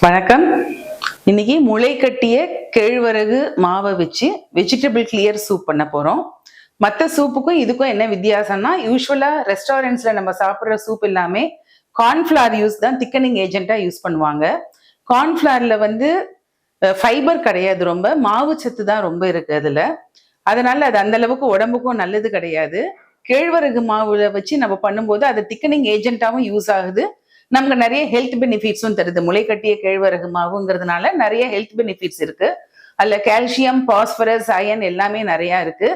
வணக்கம். இன்னைக்கு முளை கட்டிய கேழ்வரகு மாவை வச்சு வெஜிடபிள் கிளியர் சூப் பண்ண போறோம். மற்ற சூப்புக்கும் இதுக்கும் என்ன வித்தியாசம்னா, யூஸ்வலா ரெஸ்டாரண்ட்ஸ்ல நம்ம சாப்பிட்ற சூப் எல்லாமே கார்ன்ஃபிளவர் யூஸ் தான் திக்கனிங் ஏஜென்ட்டா யூஸ் பண்ணுவாங்க. கார்ன்ஃபிளவர்ல ஃபைபர் கிடையாது, ரொம்ப மாவு சத்து தான் ரொம்ப இருக்கு அதுல. அதனால அது அந்த அளவுக்கு உடம்புக்கும் நல்லது கிடையாது. கேழ்வரகு மாவுல வச்சு நம்ம பண்ணும்போது அது திக்கனிங் ஏஜென்ட்டாவும் யூஸ் ஆகுது, நமக்கு நிறைய ஹெல்த் பெனிஃபிட்ஸும் தருது. முளை கட்டிய கேழ்வரகு மாவுங்கிறதுனால நிறைய ஹெல்த் பெனிஃபிட்ஸ் இருக்கு. அதுல கால்சியம், பாஸ்பரஸ், அயன் எல்லாமே நிறைய இருக்கு.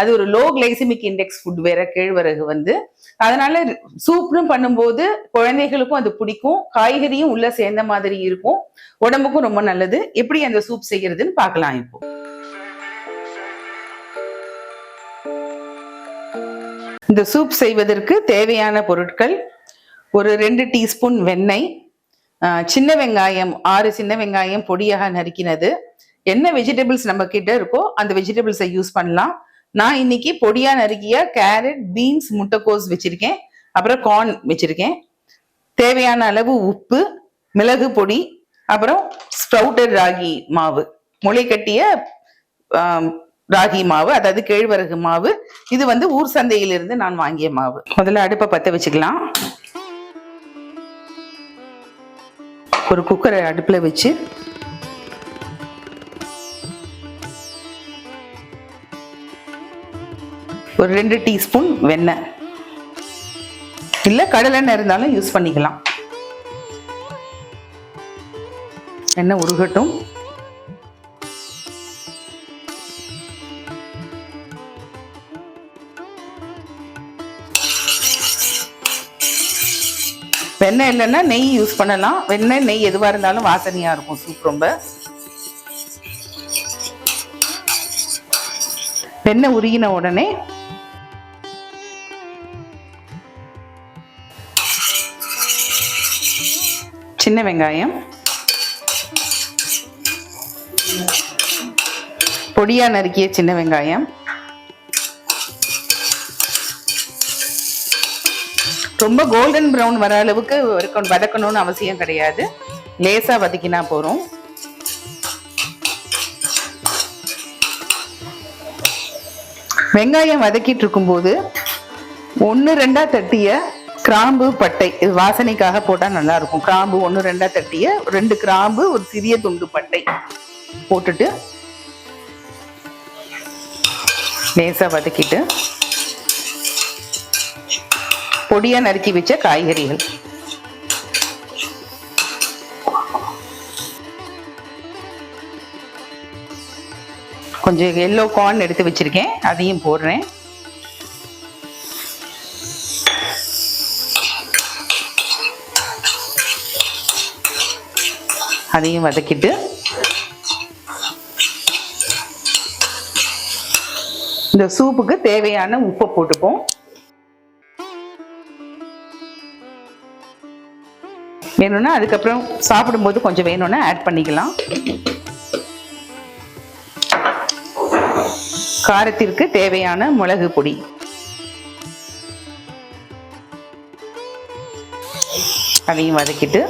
அது ஒரு லோ கிளைசிமிக் இண்டெக்ஸ் ஃபுட் வேற கேழ்வரகு. அதனால சூப்னு பண்ணும்போது குழந்தைகளுக்கும் அது பிடிக்கும், காய்கறியும் உள்ள சேர்ந்த மாதிரி இருக்கும், உடம்புக்கும் ரொம்ப நல்லது. எப்படி அந்த சூப் செய்யறதுன்னு பார்க்கலாம். இப்போ இந்த சூப் செய்வதற்கு தேவையான பொருட்கள்: ஒரு 2 டீஸ்பூன் வெண்ணெய், சின்ன வெங்காயம் 6 சின்ன வெங்காயம் பொடியாக நறுக்கினது. என்ன வெஜிடபிள்ஸ் நம்ம கிட்ட இருக்கோ அந்த வெஜிடபிள்ஸை யூஸ் பண்ணலாம். நான் இன்னைக்கு பொடியா நறுக்கிய கேரட், பீன்ஸ், முட்டைக்கோஸ் வச்சிருக்கேன். அப்புறம் கார்ன் வச்சிருக்கேன். தேவையான அளவு உப்பு, மிளகு பொடி, அப்புறம் ஸ்ப்ரவுட்டட் ராகி மாவு, முளை கட்டிய ராகி மாவு, அதாவது கேழ்வரகு மாவு. இது ஊர் சந்தையிலிருந்து நான் வாங்கிய மாவு. முதல்ல அடுப்பை பற்ற வச்சுக்கலாம். ஒரு குக்கரை அடுப்புல வச்சு ஒரு 2 டீஸ்பூன் வெண்ணெய், இல்ல கடலெண்ணெய் இருந்தாலும் யூஸ் பண்ணிக்கலாம். எண்ணெய் உருகட்டும். வெண்ணெய் இல்லைன்னா நெய் யூஸ் பண்ணலாம். வெண்ணெய், நெய் எதுவா இருந்தாலும் வாசனையா இருக்கும் சூப் ரொம்ப. வெண்ணெய் உருகின உடனே சின்ன வெங்காயம், பொடியா நறுக்கிய சின்ன வெங்காயம், ரொம்ப கோல்டன் ப்ரௌன் வர அளவுக்கு வதக்கணும்னு அவசியம் கிடையாது, லேசா வதக்கினா போறோம். வெங்காயம் வதக்கிட்டு இருக்கும் போது 1-2 தட்டிய கிராம்பு, பட்டை, இது வாசனைக்காக போட்டா நல்லா இருக்கும். கிராம்பு 1-2 தட்டிய 2 கிராம்பு, ஒரு சிறிய துண்டு பட்டை போட்டுட்டு லேசா வதக்கிட்டு பொடியா நறுக்கி வச்ச காய்கறிகள், கொஞ்சம் எல்லோ கார்ன் எடுத்து வச்சிருக்கேன், அதையும் போடுறேன். அதையும் வதக்கிட்டு இந்த சூப்புக்கு தேவையான உப்பை போட்டுப்போம். வேணும்னா அதுக்கப்புறம் சாப்பிடும்போது கொஞ்சம் வேணும்னா ஆட் பண்ணிக்கலாம். காரத்திற்கு தேவையான மிளகு பொடி, அதையும் வதக்கிட்டு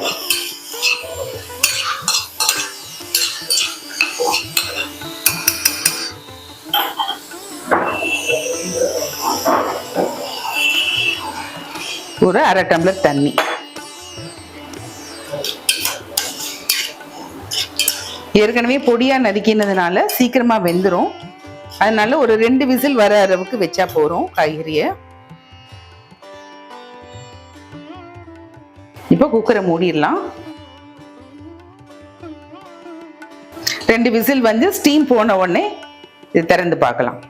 ஒரு 1/2 டம்ளர் தண்ணி. ஏற்கனவே பொடியா நறுக்கினதுனால சீக்கிரமா வெந்துடும். அதனால ஒரு 2 விசில் வர அளவுக்கு வச்சா போறோம் காய்கறிய. இப்போ குக்கரை மூடிடலாம். 2 விசில் ஸ்டீம் போன உடனே இது திறந்து பார்க்கலாம்.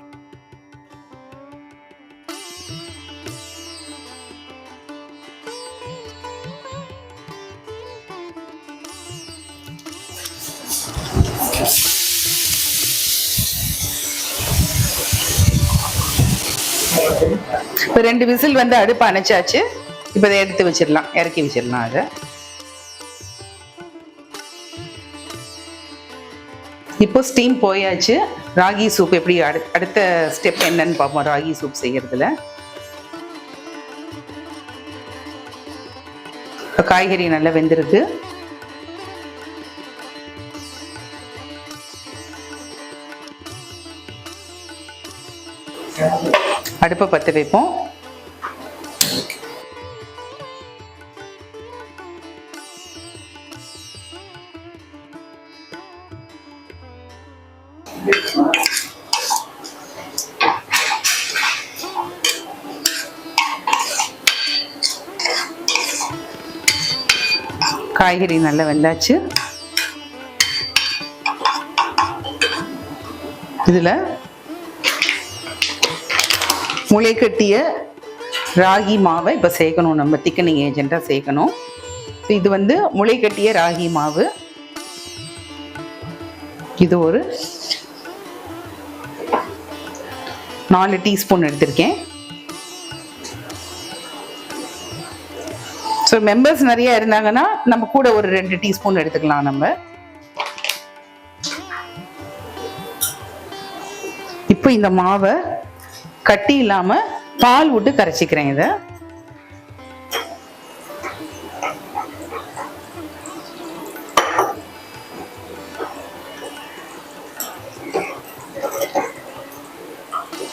இப்போ 2 விசில் அடுப்பு அணைச்சாச்சு. இப்போ இதை எடுத்து வச்சிடலாம், இறக்கி வச்சிடலாம். அதை இப்போ ஸ்டீம் போயாச்சு. ராகி சூப் எப்படி அடுத்த ஸ்டெப் என்னன்னு பார்ப்போம். ராகி சூப் செய்யறதுல காய்கறி நல்லா வெந்திருக்கு. அடுப்பை பற்ற வைப்போம். காய்கறி நல்லா வெந்தாச்சு. இதுல முளைக்கட்டிய ராகி மாவை இப்ப சேர்க்கணும். நம்ம திக்கனிங் ஏஜென்ட்டா சேர்க்கணும். இது வந்து முளைக்கட்டிய ராகி மாவு. இது ஒரு 4 டீஸ்பூன் எடுத்திருக்கேன். ஸோ மெம்பர்ஸ் நிறைய இருந்தாங்கன்னா நம்ம கூட ஒரு 2 டீஸ்பூன் எடுத்துக்கலாம். நம்ம இப்போ இந்த மாவை கட்டி இல்லாம பால் விட்டு கரைச்சிக்கிறேன். இதை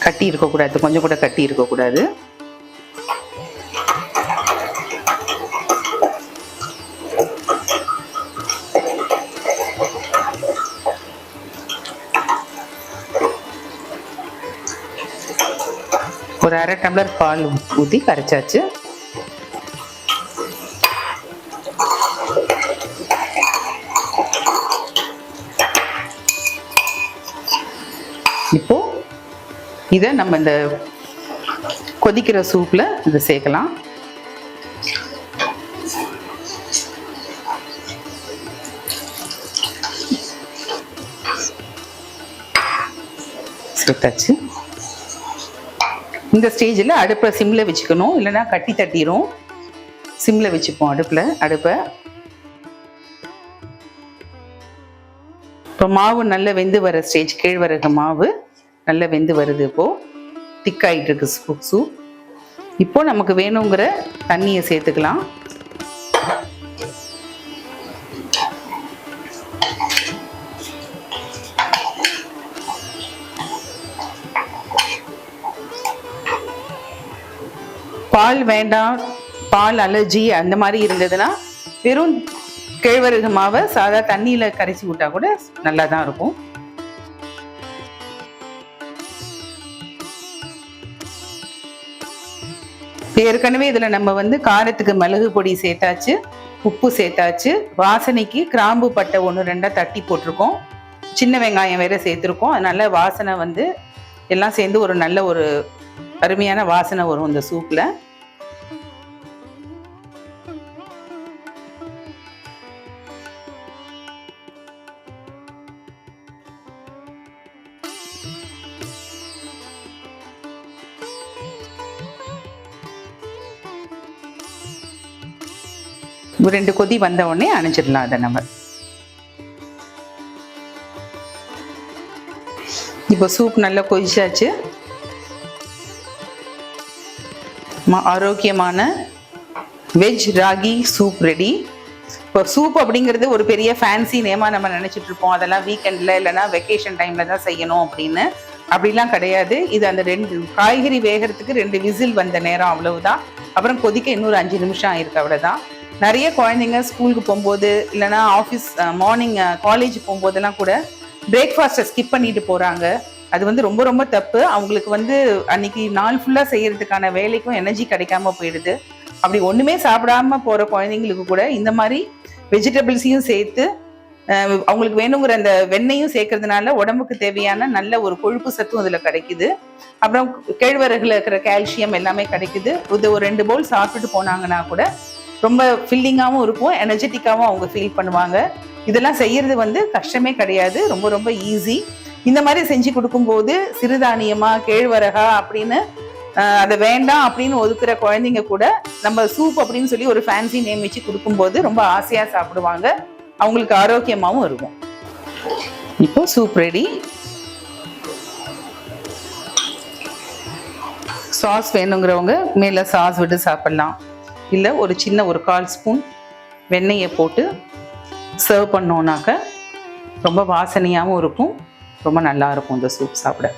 கட்டி இருக்கக்கூடாது, கொஞ்சம் கூட கட்டி இருக்கக்கூடாது. ஒரு 1/2 டம்ளர் பால் ஊற்றி கரைச்சாச்சு. இப்போ இதை நம்ம இந்த கொதிக்கிற சூப்ல இதை சேர்க்கலாம். சேர்த்தாச்சு. இந்த ஸ்டேஜில் அடுப்பை சிம்மில் வச்சுக்கணும், இல்லைன்னா கட்டி தட்டிடும். சிம்மில் வச்சுப்போம் அடுப்பை. இப்போ மாவு நல்லா வெந்து வர ஸ்டேஜ், கேழ்வரகு மாவு நல்லா வெந்து வருது. இப்போது திக்காயிட்டு இருக்கு சூப். இப்போ நமக்கு வேணுங்கிற தண்ணியை சேர்த்துக்கலாம். பால் வேண்டாம், பால் அலர்ஜி அந்த மாதிரி இருந்ததுன்னா வெறும் கேழ்வரகு மாவை சாதா தண்ணியில கரைச்சி விட்டா கூட நல்லா தான் இருக்கும். ஏற்கனவே இதுல நம்ம வந்து காரத்துக்கு மிளகு பொடி சேர்த்தாச்சு, உப்பு சேர்த்தாச்சு, வாசனைக்கு கிராம்பு பட்டை 1-2 தட்டி போட்டிருக்கோம், சின்ன வெங்காயம் வேற சேர்த்துருக்கோம். அதனால வாசனை வந்து எல்லாம் சேர்ந்து ஒரு நல்ல ஒரு அருமையான வாசனை வரும் இந்த சூப்ல. ஒரு 2 கொதி வந்த உடனே அணைச்சிடலாம். அதை நம்ம இப்போ சூப் நல்லா கொதிச்சாச்சு. ஆரோக்கியமான வெஜ் ராகி சூப் ரெடி. இப்போ சூப் அப்படிங்கிறது ஒரு பெரிய ஃபேன்சி நேமா நம்ம நினைச்சிட்டு இருப்போம். அதெல்லாம் வீக்கெண்ட்ல இல்லைன்னா வெக்கேஷன் டைம்ல தான் செய்யணும் அப்படின்னு. அப்படிலாம் கிடையாது. இது அந்த 2 காய்கறி வேகிறதுக்கு 2 விசில் வந்த நேரம், அவ்வளவுதான். அப்புறம் கொதிக்க இன்னொரு 5 நிமிஷம் ஆயிருக்கு, அவ்வளவுதான். நிறைய குழந்தைங்க ஸ்கூலுக்கு போகும்போது இல்லைன்னா ஆஃபீஸ் மார்னிங் காலேஜ் போகும்போதெல்லாம் கூட பிரேக்ஃபாஸ்ட்டை ஸ்கிப் பண்ணிட்டு போறாங்க. அது வந்து ரொம்ப ரொம்ப தப்பு. அவங்களுக்கு வந்து அன்னைக்கு நாள் ஃபுல்லாக செய்யறதுக்கான வேலைக்கும் எனர்ஜி கிடைக்காம போயிடுது. அப்படி ஒன்றுமே சாப்பிடாம போகிற குழந்தைங்களுக்கு கூட இந்த மாதிரி வெஜிடபிள்ஸையும் சேர்த்து அவங்களுக்கு வேணுங்கிற அந்த வெண்ணெயும் சேர்க்கறதுனால உடம்புக்கு தேவையான நல்ல ஒரு கொழுப்பு சத்தும் அதில் கிடைக்குது. அப்புறம் கேழ்வரகுல இருக்கிற கால்சியம் எல்லாமே கிடைக்குது. இது ஒரு 2 பவுல் சாப்பிட்டுட்டு போனாங்கன்னா கூட ரொம்ப ஃபில்லிங்காகவும் இருக்கும், எனர்ஜெட்டிக்காகவும் அவங்க ஃபீல் பண்ணுவாங்க. இதெல்லாம் செய்யறது வந்து கஷ்டமே கிடையாது, ரொம்ப ரொம்ப ஈஸி. இந்த மாதிரி செஞ்சு கொடுக்கும்போது சிறுதானியமா கேழ்வரகா அப்படின்னு அதை வேண்டாம் அப்படின்னு ஒதுக்குற குழந்தைங்க கூட நம்ம சூப் அப்படின்னு சொல்லி ஒரு ஃபேன்சி நேம் வச்சு கொடுக்கும்போது ரொம்ப ஆசையா சாப்பிடுவாங்க, அவங்களுக்கு ஆரோக்கியமாகவும் இருக்கும். இப்போ சூப் ரெடி. சாஸ் வேணுங்கிறவங்க மேல சாஸ் விட்டு சாப்பிடலாம், இல்லை ஒரு சின்ன ஒரு 1/4 ஸ்பூன் வெண்ணெயை போட்டு சர்வ் பண்ணோன்னாக்க ரொம்ப வாசனையாகவும் இருக்கும், ரொம்ப நல்லா இருக்கும் இந்த சூப் சாப்பிட.